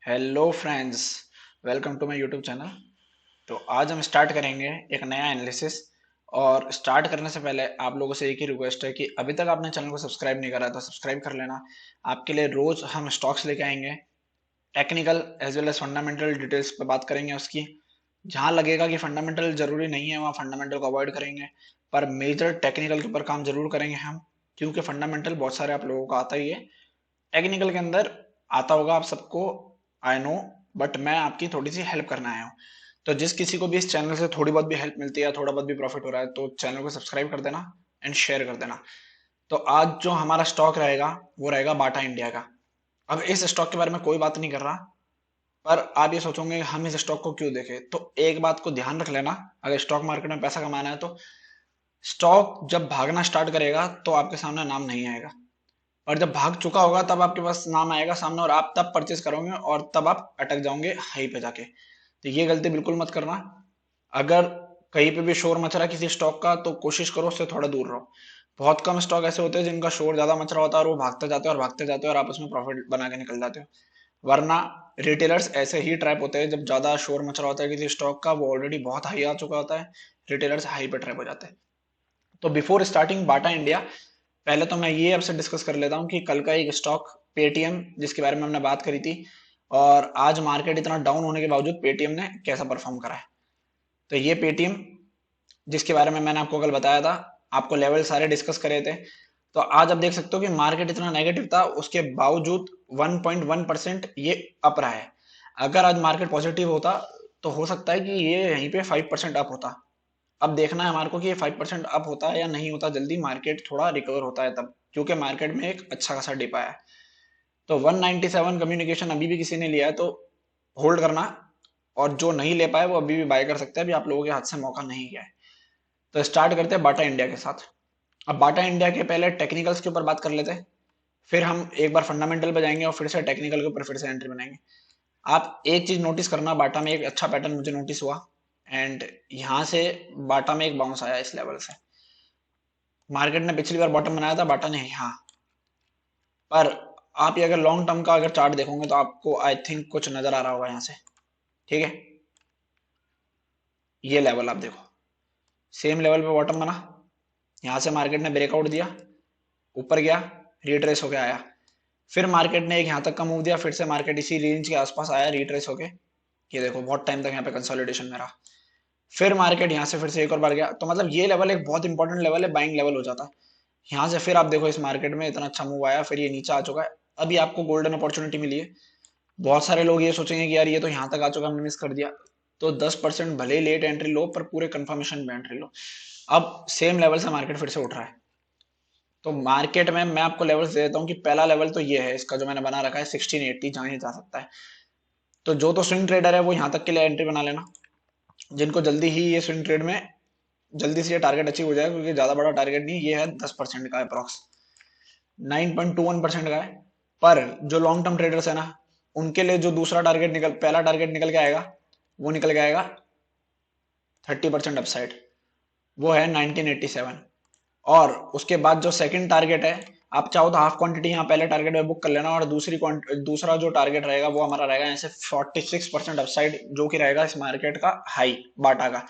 Hello friends, welcome to my YouTube channel. तो आज हम स्टार्ट करेंगे एक नया एनालिसिस। और स्टार्ट करने से पहले आप लोगों से एक ही रिक्वेस्ट है कि अभी तक आपने चैनल को सब्सक्राइब नहीं करा तो सब्सक्राइब कर लेना। आपके लिए रोज हम स्टॉक्स लेके आएंगे, technical as well as fundamental details पे बात करेंगे उसकी। जहां लगेगा कि फंडामेंटल जरूरी नहीं है वहां फंडामेंटल को अवॉइड करेंगे, पर मेजर टेक्निकल के ऊपर काम जरूर करेंगे हम, क्योंकि फंडामेंटल बहुत सारे आप लोगों को आता ही है। टेक्निकल के अंदर आता होगा आप सबको, आई नो, बट मैं आपकी थोड़ी सी हेल्प करने आया हूँ। तो जिस किसी को भी इस चैनल से थोड़ी बहुत भी हेल्प मिलती है, थोड़ा बहुत भी प्रॉफिट हो रहा है, तो चैनल को सब्सक्राइब कर देना एंड शेयर कर देना। तो आज जो हमारा स्टॉक रहेगा वो रहेगा बाटा इंडिया का। अब इस स्टॉक के बारे में कोई बात नहीं कर रहा, पर आप ये सोचोगे हम इस स्टॉक को क्यों देखें, तो एक बात को ध्यान रख लेना। अगर स्टॉक मार्केट में पैसा कमाना है तो स्टॉक जब भागना स्टार्ट करेगा तो आपके सामने नाम नहीं आएगा, और जब भाग चुका होगा तब आपके पास नाम आएगा सामने और आप तब परचेस करोगे और तब आप अटक जाओगे हाई पे जाके। तो ये गलती बिल्कुल मत करना। अगर कहीं पे भी शोर मच रहा है किसी स्टॉक का तो कोशिश करो उससे थोड़ा दूर रहो। बहुत कम स्टॉक ऐसे होते हैं जिनका शोर ज्यादा मच रहा होता है और वो भागते जाते हैं और भागते जाते हैं और आप उसमें प्रॉफिट बना के निकल जाते हो। वरना रिटेलर्स ऐसे ही ट्रैप होते हैं, जब ज्यादा शोर मच रहा होता है किसी स्टॉक का, वो ऑलरेडी बहुत हाई आ चुका होता है, रिटेलर्स हाई पे ट्रैप हो जाते हैं। तो बिफोर स्टार्टिंग बाटा इंडिया, पहले तो मैं ये आपसे डिस्कस कर लेता हूँ कि कल का एक स्टॉक पेटीएम, जिसके बारे में हमने बात करी थी, और आज मार्केट इतना डाउन होने के बावजूद पेटीएम ने कैसा परफॉर्म करा है। तो ये पेटीएम जिसके बारे में मैंने आपको कल बताया था, आपको लेवल सारे डिस्कस करे थे। तो आज आप देख सकते हो कि मार्केट इतना नेगेटिव था, उसके बावजूद 1.1% ये अप रहा है। अगर आज मार्केट पॉजिटिव होता तो हो सकता है कि ये यहीं पे 5% अप होता। अब देखना है हमारे को कि ये 5% अप होता है या नहीं होता, जल्दी मार्केट थोड़ा रिकवर होता है तब, क्योंकि मार्केट में एक अच्छा खासा डिप आया है। तो 197 कम्युनिकेशन अभी भी किसी ने लिया है तो होल्ड करना, और जो नहीं ले पाए वो अभी भी बाय कर सकते हैं, अभी आप लोगों के हाथ से मौका नहीं गया है। तो स्टार्ट करते हैं बाटा इंडिया के साथ। अब बाटा इंडिया के पहले टेक्निकल्स के ऊपर बात कर लेते हैं, फिर हम एक बार फंडामेंटल पे जाएंगे और फिर से टेक्निकल के ऊपर फिर से एंट्री बनाएंगे। आप एक चीज नोटिस करना, बाटा में एक अच्छा पैटर्न मुझे नोटिस हुआ, एंड यहाँ से बाटा में एक बाउंस आया इस लेवल से। मार्केट ने पिछली बार बॉटम बनाया था बाटा ने यहाँ, पर आप ये अगर लॉन्ग टर्म का अगर चार्ट देखोगे तो आपको आई थिंक कुछ नजर आ रहा होगा यहाँ से। ठीक है, ये लेवल आप देखो, सेम लेवल पे बॉटम बना, यहाँ से मार्केट ने ब्रेकआउट दिया, ऊपर गया, रिट्रेस होके आया, फिर मार्केट ने एक यहाँ तक का मूव दिया, फिर से मार्केट इसी रेंज के आसपास आया रिट्रेस होके। ये देखो बहुत टाइम तक यहाँ पे कंसोलिडेशन में रहा, फिर मार्केट यहाँ से फिर से एक और बार गया। तो मतलब ये लेवल एक बहुत इंपॉर्टेंट लेवल है, बाइंग लेवल हो जाता है। यहाँ से फिर आप देखो इस मार्केट में इतना अच्छा मूव आया, फिर ये नीचे आ चुका है। अभी आपको गोल्डन अपॉर्चुनिटी मिली है। बहुत सारे लोग ये सोचेंगे कि यार ये तो यहाँ तक आ चुका, हमने मिस कर दिया। तो 10% भले ही लेट एंट्री लो, पर पूरे कंफर्मेशन में एंट्री लो। अब सेम लेवल से मार्केट फिर से उठ रहा है। तो मार्केट में मैं आपको लेवल्स दे देता हूँ कि पहला लेवल तो ये है इसका जो मैंने बना रखा है 1680, जहाँ ये जा सकता है। तो जो तो स्विंग ट्रेडर है वो यहाँ तक के लिए एंट्री बना लेना, जिनको जल्दी ही ये स्विंग ट्रेड में जल्दी से ये टारगेट अचीव हो जाए, क्योंकि ज्यादा बड़ा टारगेट नहीं, ये है 10% का अप्रॉक्स, 9.21% का है। पर जो लॉन्ग टर्म ट्रेडर्स है ना, उनके लिए जो दूसरा टारगेट निकल पहला टारगेट निकल के आएगा, वो निकल के आएगा 30% अपसाइड, वो है 1987। और उसके बाद जो सेकंड टारगेट है, आप चाहो तो हाफ क्वांटिटी यहाँ पहले टारगेट में बुक कर लेना, और दूसरा जो टारगेट रहेगा वो हमारा रहेगा ऐसे 46% अपसाइड, जो कि रहेगा इस मार्केट का हाई बाटा का।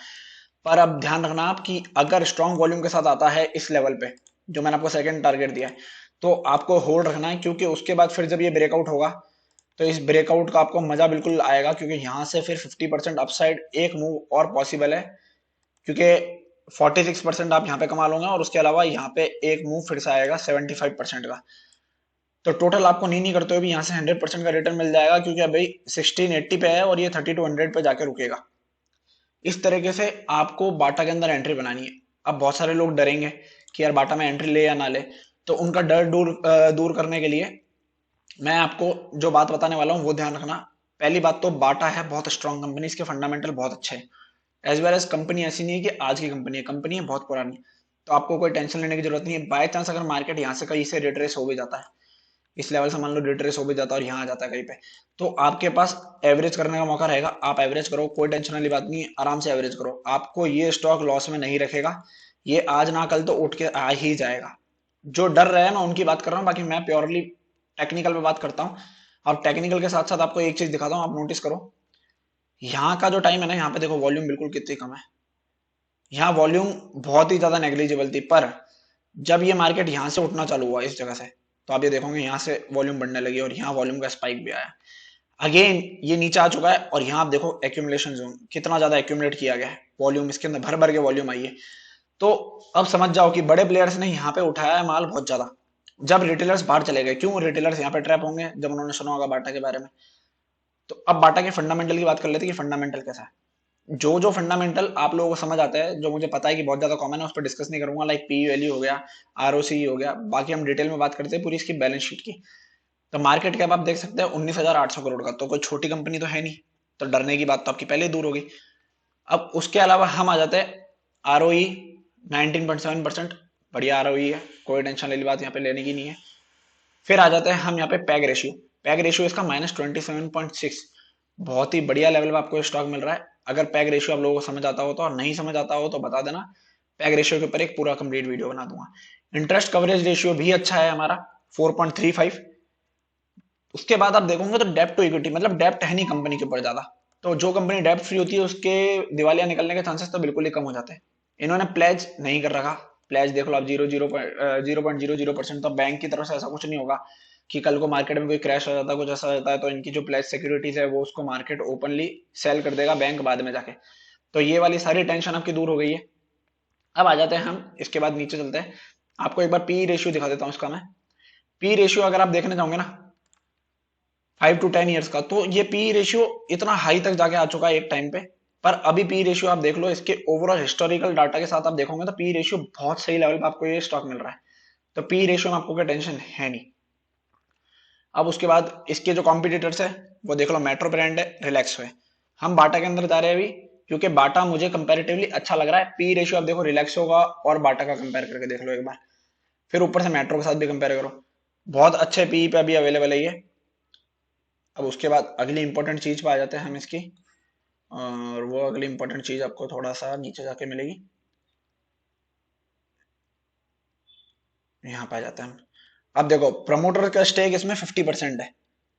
पर अब ध्यान रखना आप कि अगर स्ट्रॉन्ग वॉल्यूम के साथ आता है इस लेवल पे जो मैंने आपको सेकंड टारगेट दिया है, तो आपको होल्ड रखना है, क्योंकि उसके बाद फिर जब ये ब्रेकआउट होगा तो इस ब्रेकआउट का आपको मजा बिल्कुल आएगा, क्योंकि यहाँ से फिर 50% अपसाइड एक मूव और पॉसिबल है, क्योंकि 46% आप यहाँ पे कमा लोगे और उसके अलावा यहाँ पे एक मूव फिर से आएगा 75% का। तो टोटल आपको नहीं करते हुए भी यहाँ से 100% का रिटर्न मिल जाएगा, क्योंकि अभी 1680 पे है और ये 3200 पे जाके रुकेगा। इस तरीके से आपको बाटा के अंदर एंट्री बनानी है। अब बहुत सारे लोग डरेंगे कि यार बाटा में एंट्री ले या ना ले, तो उनका डर दूर करने के लिए मैं आपको जो बात बताने वाला हूँ वो ध्यान रखना। पहली बात तो बाटा है बहुत स्ट्रांग कंपनी, इसके फंडामेंटल बहुत अच्छे हैं। एज वेल एज कंपनी ऐसी नहीं है कि आज की कंपनी है, कंपनी है बहुत पुरानी। तो आपको कोई टेंशन लेने की जरूरत नहीं है। बाय चांस अगर मार्केट यहाँ से कहीं से रिट्रेस हो भी जाता है, इस लेवल से मान लो रिट्रेस हो भी जाता है और यहाँ आ जाता है कहीं पे, तो आपके पास एवरेज करने का मौका रहेगा। आप एवरेज करो, कोई टेंशन वाली बात नहीं है, आराम से एवरेज करो, आपको ये स्टॉक लॉस में नहीं रखेगा। ये आज ना कल तो उठ के आ ही जाएगा। जो डर रहे हैं ना उनकी बात कर रहा हूँ, बाकी मैं प्योरली टेक्निकल पे बात करता हूँ। अब टेक्निकल के साथ साथ आपको एक चीज दिखाता हूँ, आप नोटिस करो, यहाँ का जो टाइम है ना, यहाँ पे देखो वॉल्यूम बिल्कुल कितनी कम है, यहाँ वॉल्यूम बहुत ही ज्यादा नेग्लिजिबल थी, पर जब ये मार्केट यहाँ से उठना चालू हुआ इस जगह से, तो आप ये देखोगे यहाँ से वॉल्यूम बढ़ने लगी और यहाँ वॉल्यूम का स्पाइक भी आया। अगेन ये नीचे आ चुका है और यहाँ आप देखो एक्यूमुलेशन जोन कितना ज्यादा एक्यूमुलेट किया गया है, वॉल्यूम इसके अंदर भर भर के वॉल्यूम आई है। तो अब समझ जाओ कि बड़े प्लेयर्स ने यहाँ पे उठाया है माल बहुत ज्यादा, जब रिटेलर्स बाहर चले गए। क्यों रिटेलर्स यहाँ पे ट्रैप होंगे? जब उन्होंने सुना होगा बाटा के बारे में। तो अब बाटा के फंडामेंटल की बात कर लेते हैं कि फंडामेंटल कैसा है। जो जो फंडामेंटल आप लोगों को समझ आता है, जो मुझे पता है कि बहुत ज्यादा कॉमन है, उस पर डिस्कस नहीं करूंगा, लाइक पी वैल्यू हो गया, आरओसी हो गया, बाकी हम डिटेल में बात करते हैं पूरी इसकी बैलेंस शीट की। तो मार्केट कैप आप देख सकते हैं 19,800 करोड़ का, तो कोई छोटी कंपनी तो है नहीं, तो डरने की बात तो आपकी पहले ही दूर होगी। अब उसके अलावा हम आ जाते हैं आरओई 19.7%, बढ़िया आरओई है, कोई टेंशन वाली बात यहाँ पे लेने की नहीं है। फिर आ जाते हैं हम यहाँ पे पैग रेशियो, पैग रेशियो इसका -27.6, बहुत ही बढ़िया लेवल पे आपको स्टॉक मिल रहा है। अगर पैग रेशियो आप लोगों को समझ आता हो तो, और नहीं समझ आता हो तो बता देना, पैग रेशियो के ऊपर एक पूरा कंप्लीट वीडियो बना दूंगा। इंटरेस्ट कवरेज रेशियो भी अच्छा है हमारा 4.35। उसके बाद आप देखोगे तो डेप्ट टू इक्विटी, मतलब डेप्ट है नहीं कंपनी के ऊपर ज्यादा, तो जो कंपनी डेप्ट फ्री होती है उसके दिवालिया निकलने के चांसेस तो बिल्कुल ही कम हो जाते हैं। इन्होंने प्लेज नहीं कर रखा, प्लेज देख लो आप 0.00%, तो बैंक की तरफ से ऐसा कुछ नहीं होगा कि कल को मार्केट में कोई क्रैश हो जाता है, कुछ ऐसा हो जाता है, तो इनकी जो प्लेज सिक्योरिटीज है वो उसको मार्केट ओपनली सेल कर देगा बैंक बाद में जाके। तो ये वाली सारी टेंशन आपकी दूर हो गई है। अब आ जाते हैं हम इसके बाद नीचे चलते हैं, आपको एक बार पी रेशियो दिखा देता हूँ इसका मैं। पी रेशियो अगर आप देखने जाओगे ना 5 to 10 ईयर्स का, तो ये पी रेशियो इतना हाई तक जाके आ चुका है एक टाइम पे। पर अभी पी रेशियो आप देख लो, इसके ओवरऑल हिस्टोरिकल डाटा के साथ आप देखोगे तो पी रेशियो बहुत सही लेवल पे आपको ये स्टॉक मिल रहा है। तो पी रेशियो में आपको कोई टेंशन है नहीं। अब उसके बाद इसके जो कॉम्पिटिटर्स है वो देख लो, मेट्रो ब्रांड है, रिलैक्स है। हम बाटा के अंदर जा रहे हैं अभी, क्योंकि बाटा मुझे कंपैरेटिवली अच्छा लग रहा है। पी रेशियो आप देखो रिलैक्सो का और बाटा का कंपेयर करके देख लो एक बार, फिर ऊपर से मेट्रो के साथ भी कंपेयर करो, बहुत अच्छे पी पे अभी अवेलेबल है ये। अब उसके बाद अगली इंपॉर्टेंट चीज पे आ जाते हैं हम इसकी, और वो अगली इंपॉर्टेंट चीज आपको थोड़ा सा नीचे जाके मिलेगी, यहाँ पे आ जाते हैं हम। अब देखो प्रमोटर का स्टेक इसमें 50% है,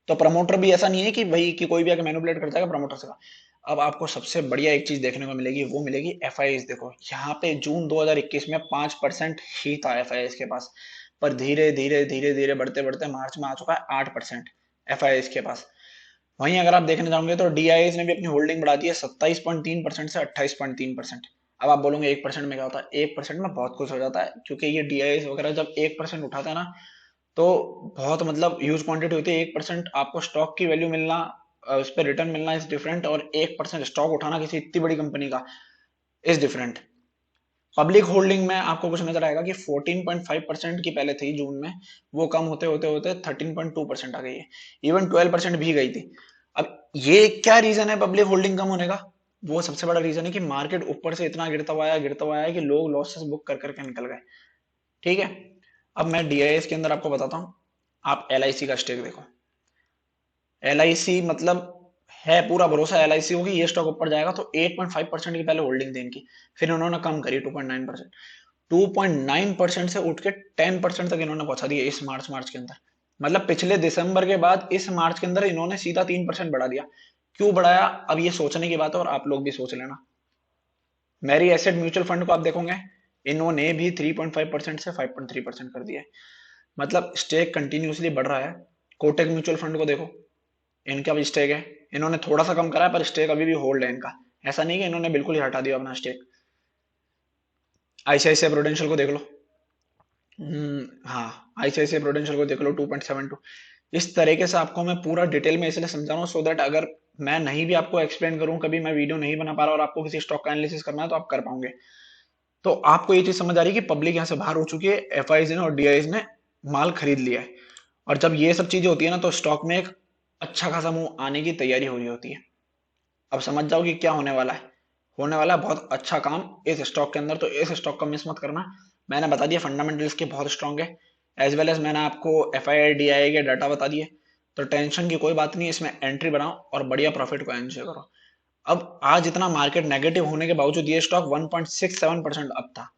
तो प्रमोटर भी ऐसा नहीं है कि भाई कि कोई भी आके मैनिपुलेट कर जाएगा प्रमोटर से का। अब आपको सबसे बढ़िया एक चीज देखने को मिलेगी, वो मिलेगी एफ आई एस। देखो यहाँ पे जून 2021 में 5% ही था एफ आई एस के पास, पर धीरे धीरे धीरे धीरे बढ़ते बढ़ते मार्च में आ चुका है 8% एफ आई एस के पास। वहीं अगर आप देखने जाओगे तो डी आई एस ने भी अपनी होल्डिंग बढ़ा दी है 27.3% से 28.3%। अब आप बोलोगे 1% में क्या होता है? 1% में बहुत कुछ हो जाता है, क्योंकि ये डी आई एस वगैरह जब 1% उठाता है ना, तो बहुत मतलब ह्यूज क्वांटिटी होती है। 1% आपको स्टॉक की वैल्यू मिलना, उस पर रिटर्न मिलना इज डिफरेंट, और 1% स्टॉक उठाना किसी इतनी बड़ी कंपनी का इज डिफरेंट। पब्लिक होल्डिंग में आपको कुछ नजर आएगा कि 14.5% की पहले थी जून में, वो कम होते होते होते 13.2% आ गई है, इवन 12% भी गई थी। अब ये क्या रीजन है पब्लिक होल्डिंग कम होने का? वो सबसे बड़ा रीजन है कि मार्केट ऊपर से इतना गिरता हुआ आया कि लोग लॉसेस बुक कर करके निकल गए। ठीक है, अब मैं डीआईएस के अंदर आपको बताता हूँ। आप एलआईसी का स्टेक देखो, एलआईसी मतलब है पूरा भरोसा एल आई सी को कि ये स्टॉक ऊपर जाएगा, तो 8.5% की पहले होल्डिंग थी इनकी, फिर उन्होंने कम करी 2.9%, 2.9% से उठ के 10% तक इन्होंने पहुंचा दिया इस मार्च मार्च के अंदर। मतलब पिछले दिसंबर के बाद इस मार्च के अंदर इन्होंने सीधा 3% बढ़ा दिया। क्यों बढ़ाया? अब ये सोचने की बात है, और आप लोग भी सोच लेना। मेरी एसेट म्यूचुअल फंड को आप देखोगे, इन्होंने भी 3.5% से 5.3% कर दिया है, मतलब स्टेक कंटिन्यूसली बढ़ रहा है। कोटक म्यूचुअल फंड को देखो, इनका भी स्टेक है, इन्होंने थोड़ा सा कम करा है पर स्टेक अभी भी होल्ड है इनका, ऐसा नहीं कि इन्होंने बिल्कुल ही हटा दिया अपना स्टेक। आईसीआईसीआई प्रूडेंशियल को देख लो, हाँ आईसीआईसीआई प्रूडेंशियल को देख लो 2.72। इस तरीके से आपको मैं पूरा डिटेल में इसलिए समझा रहा हूँ, सो दैट अगर मैं नहीं भी आपको एक्सप्लेन करूँ, कभी मैं वीडियो नहीं बना पा रहा और आपको किसी स्टॉक का एनालिसिस करना है तो आप कर पाओगे। तो आपको ये चीज समझ आ रही है कि पब्लिक यहाँ से बाहर हो चुकी है, एफ ने और डी ने माल खरीद लिया है, और जब ये सब चीजें होती है ना, तो स्टॉक में एक अच्छा खासा मुंह आने की तैयारी हो रही होती है। अब समझ जाओ कि क्या होने वाला है। होने वाला है बहुत अच्छा काम इस स्टॉक के अंदर, तो इस स्टॉक का मिस मत करना। मैंने बता दिया फंडामेंटल्स के बहुत स्ट्रांग है, एज वेल एज मैंने आपको F I I D I के डाटा बता दिए, तो टेंशन की कोई बात नहीं, इसमें एंट्री बनाओ और बढ़िया प्रॉफिट को एंजॉय करो। अब आज इतना मार्केट नेगेटिव होने के बावजूद ये स्टॉक 1.67% अप था,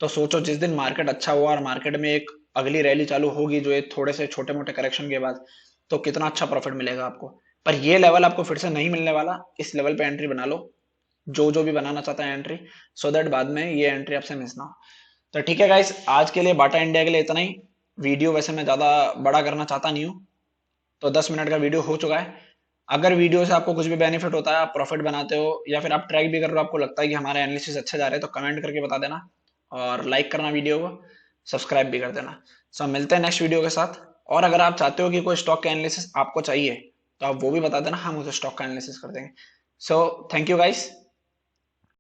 तो सोचो जिस दिन मार्केट अच्छा हुआ और मार्केट में एक अगली रैली चालू होगी, जो एक थोड़े से छोटे मोटे करेक्शन के बाद, तो कितना अच्छा प्रॉफिट मिलेगा आपको। पर ये लेवल आपको फिर से नहीं मिलने वाला, इस लेवल पे एंट्री बना लो जो जो भी बनाना चाहता है एंट्री, सो दैट बाद में ये एंट्री आपसे मिस ना हो। तो ठीक है गाइस, आज के लिए बाटा इंडिया के लिए इतना ही। वीडियो वैसे मैं ज़्यादा बड़ा करना चाहता नहीं हूँ, तो 10 मिनट का वीडियो हो चुका है। अगर वीडियो से आपको कुछ भी बेनिफिट होता है, आप प्रॉफिट बनाते हो या फिर आप ट्रैक भी कर रहे हो, आपको लगता है कि हमारे एनालिसिस अच्छे जा रहे हैं, तो कमेंट करके बता देना और लाइक करना वीडियो को, सब्सक्राइब भी कर देना। सो मिलते हैं नेक्स्ट वीडियो के साथ। और अगर आप चाहते हो कि कोई स्टॉक का एनालिसिस आपको चाहिए, तो आप वो भी बता देना, हम उसे स्टॉक का एनालिसिस कर देंगे। So thank you guys.